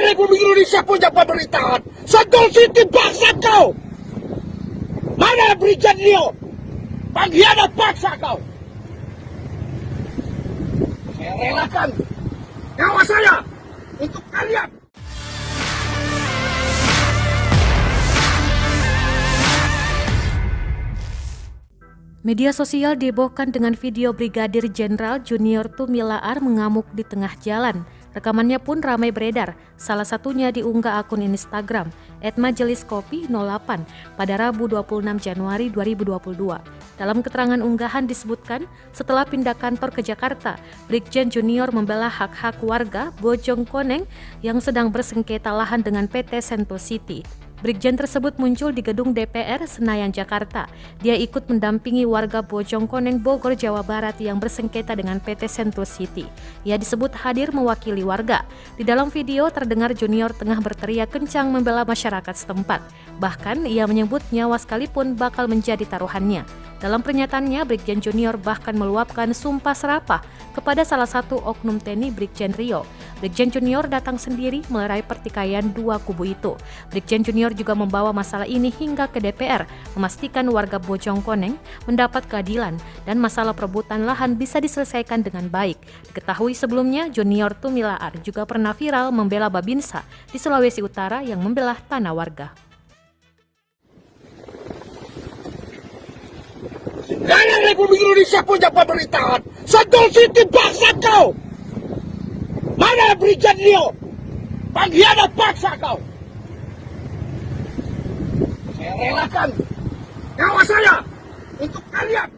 Republik Indonesia punya pemerintahan. Sentul City bangsa kau. Mana Brigjen Rio? Pengkhianat bangsa kau. Saya relakan nyawa saya untuk kalian. Media sosial dihebohkan dengan video Brigadir Jenderal Junior Tumilaar mengamuk di tengah jalan. Rekamannya pun ramai beredar, salah satunya diunggah akun Instagram @majeliskopi08 pada Rabu 26 Januari 2022. Dalam keterangan unggahan disebutkan, setelah pindah kantor ke Jakarta, Brigjen Junior membela hak-hak warga Bojongkoneng yang sedang bersengketa lahan dengan PT Sentul City. Brigjen tersebut muncul di gedung DPR Senayan, Jakarta. Dia ikut mendampingi warga Bojongkoneng, Bogor, Jawa Barat yang bersengketa dengan PT Sentul City. Ia disebut hadir mewakili warga. Di dalam video terdengar Junior tengah berteriak kencang membela masyarakat setempat. Bahkan ia menyebut nyawa sekalipun bakal menjadi taruhannya. Dalam pernyataannya, Brigjen Junior bahkan meluapkan sumpah serapah kepada salah satu oknum TNI Brigjen Rio. Brigjen Junior datang sendiri melerai pertikaian dua kubu itu. Brigjen Junior juga membawa masalah ini hingga ke DPR, memastikan warga Bojongkoneng mendapat keadilan dan masalah perebutan lahan bisa diselesaikan dengan baik. Diketahui sebelumnya, Junior Tumilaar juga pernah viral membela Babinsa di Sulawesi Utara yang membelah tanah warga. Mana Republik Indonesia punya pemerintahan. Sentul City bangsa kau. Mana Brigjen Rio? Pengkhianat bangsa kau. Saya relakan nyawa saya untuk kalian.